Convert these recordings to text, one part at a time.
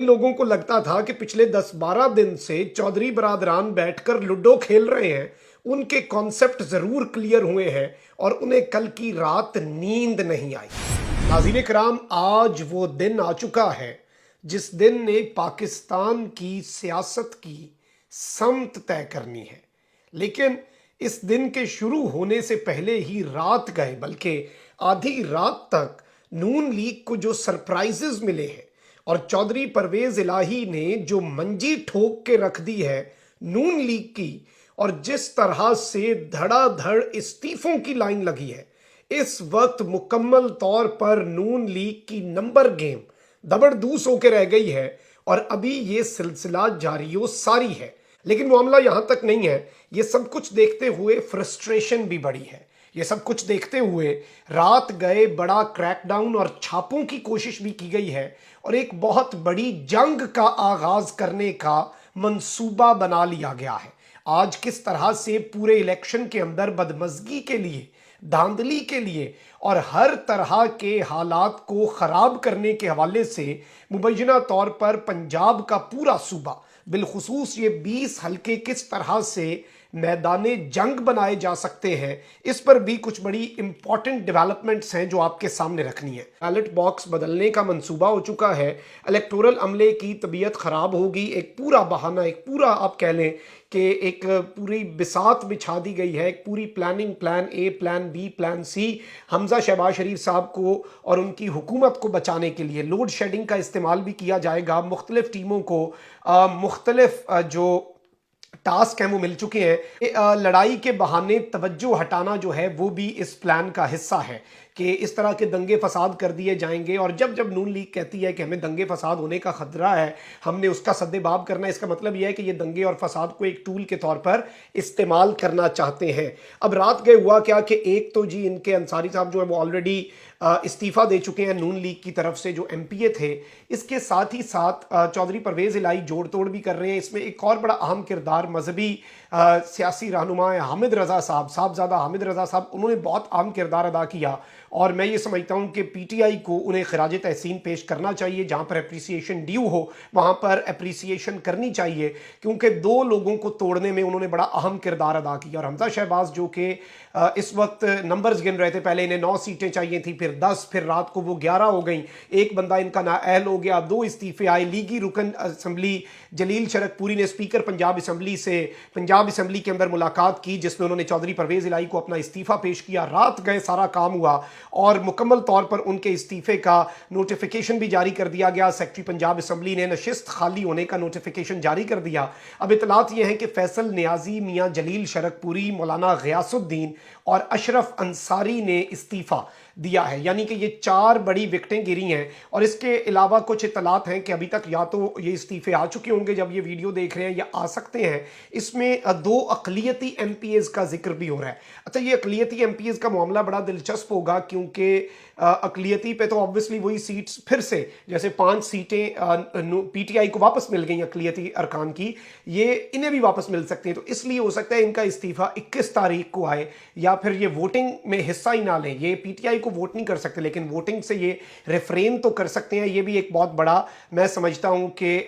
लोगों को लगता था कि पिछले 10-12 दिन से चौधरी बरादरान बैठकर लूडो खेल रहे हैं, उनके कॉन्सेप्ट जरूर क्लियर हुए हैं और उन्हें कल की रात नींद नहीं आई। नाज़रीन किराम, आज वो दिन आ चुका है जिस दिन ने पाकिस्तान की सियासत की समत तय करनी है। लेकिन इस दिन के शुरू होने से पहले ही रात गए, बल्कि आधी रात तक नून लीग को जो सरप्राइजेस मिले हैं और चौधरी परवेज इलाही ने जो मंजी ठोक के रख दी है नून लीग की, और जिस तरह से धड़ाधड़ इस्तीफों की लाइन लगी है, इस वक्त मुकम्मल तौर पर नून लीग की नंबर गेम दबड़दूस होकर रह गई है और अभी ये सिलसिला जारियो सारी है। लेकिन मामला यहां तक नहीं है। ये सब कुछ देखते हुए फ्रस्ट्रेशन भी बढ़ी है। ये सब कुछ देखते हुए रात गए बड़ा क्रैकडाउन और छापों की कोशिश भी की गई है और एक बहुत बड़ी जंग का आगाज करने का मंसूबा बना लिया गया है। आज किस तरह से पूरे इलेक्शन के अंदर बदमजगी के लिए, धांधली के लिए और हर तरह के हालात को खराब करने के हवाले से मुबैना तौर पर पंजाब का पूरा सूबा, बिलखुसूस ये 20 हल्के किस तरह से मैदाने जंग बनाए जा सकते हैं, इस पर भी कुछ बड़ी इंपॉर्टेंट डेवलपमेंट्स हैं जो आपके सामने रखनी है। बैलेट बॉक्स बदलने का मंसूबा हो चुका है, इलेक्टोरल अमले की तबीयत खराब होगी, एक पूरा बहाना, एक पूरा आप कह लें कि एक पूरी बिसात बिछा दी गई है, एक पूरी planning, plan A, plan B, plan C, Hamza Shehbaz Sharif साहब को और उनकी हुकूमत को बचाने के लिए लोड शेडिंग का इस्तेमाल भी किया जाएगा। मुख्तलिफ टीमों को मुख्तलिफ जो टास्क हैं वो मिल चुके हैं। लड़ाई के बहाने तवज्जो हटाना जो है वो भी इस प्लान का हिस्सा है कि इस तरह के दंगे फसाद कर दिए जाएंगे। और जब जब नून लीग कहती है कि हमें दंगे फसाद होने का खतरा है, हमने उसका सद्देबाब करना है, इसका मतलब यह है कि ये दंगे और फसाद को एक टूल के तौर पर इस्तेमाल करना चाहते हैं। अब रात गए हुआ क्या कि एक तो जी इनके अंसारी साहब जो है वो ऑलरेडी इस्तीफा दे चुके हैं नून लीग की तरफ से, जो एमपीए थे। इसके साथ ही साथ चौधरी परवेज इलाही जोड़ तोड़ भी कर रहे हैं। इसमें एक और बड़ा अहम किरदार मजहबी सियासी रहनुमा हामिद रजा साहब, साहबजादा हामिद रजा साहब, उन्होंने बहुत अहम किरदार अदा किया और मैं ये समझता हूँ कि पीटीआई को उन्हें खराज तहसीन पेश करना चाहिए। जहाँ पर अप्रिसिएशन ड्यू हो वहाँ पर अप्रिसिएशन करनी चाहिए, क्योंकि दो लोगों को तोड़ने में उन्होंने बड़ा अहम किरदार अदा किया। और हमजा शहबाज जो कि इस वक्त नंबर्स गिन रहे थे, पहले इन्हें 9 सीटें चाहिए थी, फिर 10, फिर रात को वो 11 हो गई, एक बंदा इनका नाअहल हो गया, 2 इस्तीफे आए। लीगी रुकन असम्बली जलील शरकपुरी ने स्पीकर पंजाब असम्बली से पंजाब असम्बली के अंदर मुलाकात की, जिसमें उन्होंने चौधरी परवेज इलाही को अपना इस्तीफा पेश किया। रात गए सारा काम हुआ और मुकम्मल तौर पर उनके इस्तीफे का नोटिफिकेशन भी जारी कर दिया गया। सेक्रेटरी पंजाब असम्बली ने नशिस्त खाली होने का नोटिफिकेशन जारी कर दिया। अब इतलात यह है कि फैसल नियाजी, मियाँ जलील शरकपुरी, मौलाना गयासुद्दीन और अशरफ अंसारी ने इस्तीफा दिया है। यानी कि ये 4 बड़ी विकटें गिरी हैं। और इसके अलावा कुछ इतलात हैं कि अभी तक या तो ये इस्तीफे आ चुके होंगे जब ये वीडियो देख रहे हैं, या आ सकते हैं। इसमें 2 अकलियती एमपीएस का जिक्र भी हो रहा है। अच्छा, ये अकलियती एमपीएस का मामला बड़ा दिलचस्प होगा, क्योंकि अकलियती पे तो ऑब्वियसली वही सीट्स फिर से, जैसे 5 सीटें पीटीआई को वापस मिल गई अकलियती अरकान की, ये इन्हें भी वापस मिल सकती हैं। तो इसलिए हो सकता है इनका इस्तीफा 21 तारीख को आए, या फिर ये वोटिंग में हिस्सा ही ना लें। ये पीटीआई को वोट नहीं कर सकते, लेकिन वोटिंग से ये रिफ्रेन तो कर सकते हैं। ये भी एक बहुत बड़ा, मैं समझता हूं कि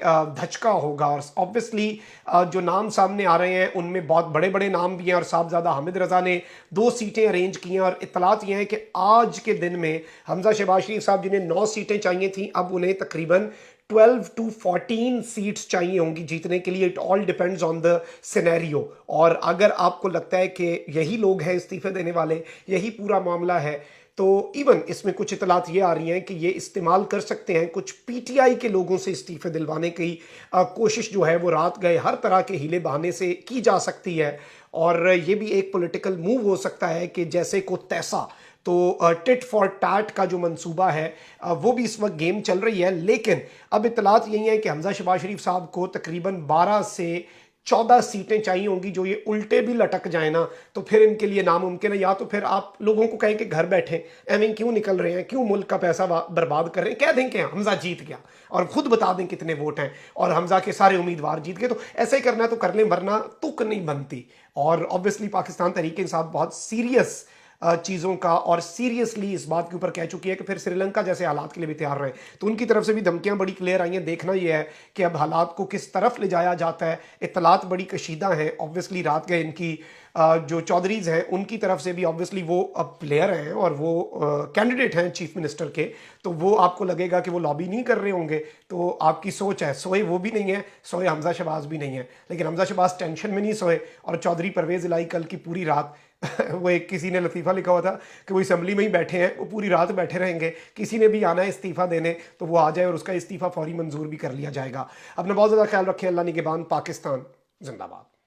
धचका होगा। और ऑब्वियसली जो नाम सामने आ रहे हैं उनमें बहुत बड़े बड़े नाम भी हैं, और साहबजादा हामिद रजा ने 2 सीटें अरेंज की हैं। और इतलात ये हैं कि आज के दिन में हमजा शहबाज शरीफ साहब, जिन्हें 9 सीटें चाहिए थी, अब उन्हें तकरीबन 12 to 14 सीट्स चाहिए होंगी जीतने के लिए। It all depends on the scenario. और अगर आपको लगता है कि यही लोग हैं इस्तीफे देने वाले, यही पूरा मामला है, तो इवन इसमें कुछ इतलात ये आ रही हैं कि ये इस्तेमाल कर सकते हैं कुछ पीटीआई के लोगों से इस्तीफे दिलवाने की कोशिश जो है वो रात गए हर तरह के हीले बहाने से की जा सकती है। और ये भी एक पॉलिटिकल मूव हो सकता है कि जैसे को तैसा, तो टिट फॉर टैट का जो मंसूबा है वो भी इस वक्त गेम चल रही है। लेकिन अब इतलात यही है कि हमजा शहबाज शरीफ साहब को तकरीबन 12 से 14 सीटें चाहिए होंगी। जो ये उल्टे भी लटक जाए ना, तो फिर इनके लिए नामुमकिन है। या तो फिर आप लोगों को कहें कि घर बैठे एवं क्यों निकल रहे हैं, क्यों मुल्क का पैसा बर्बाद कर रहे हैं, कह दें कि हमजा जीत गया और खुद बता दें कितने वोट हैं और हमजा के सारे उम्मीदवार जीत गए। तो ऐसे ही करना है तो कर लें, वरना तुक नहीं बनती। और ऑब्वियसली पाकिस्तान तहरीक इंसाफ बहुत सीरियस चीज़ों का और सीरियसली इस बात के ऊपर कह चुकी है कि फिर श्रीलंका जैसे हालात के लिए भी तैयार रहें। तो उनकी तरफ से भी धमकियां बड़ी क्लियर आई हैं। देखना यह है कि अब हालात को किस तरफ ले जाया जाता है। इत्तलात बड़ी कशीदा हैं। ऑब्वियसली रात गए इनकी जो चौधरीज हैं उनकी तरफ से भी ऑब्वियसली वो अब प्लेयर हैं और वो कैंडिडेट हैं चीफ मिनिस्टर के, तो वो आपको लगेगा कि वो लॉबी नहीं कर रहे होंगे। तो आपकी सोच है, सोए वो भी नहीं है, सोए हमजा शहबाज भी नहीं है, लेकिन हमजा शहबाज टेंशन में नहीं सोए और चौधरी परवेज़ इलाही कल की पूरी रात वो एक किसी ने लतीफ़ा लिखा हुआ था कि वो असेंबली में ही बैठे हैं, वो पूरी रात बैठे रहेंगे। किसी ने भी आना है इस्तीफ़ा देने तो वो आ जाए और उसका इस्तीफ़ा फौरी मंजूर भी कर लिया जाएगा। अपना बहुत ज़्यादा ख्याल रखें। अल्लाह निगहबान। पाकिस्तान जिंदाबाद।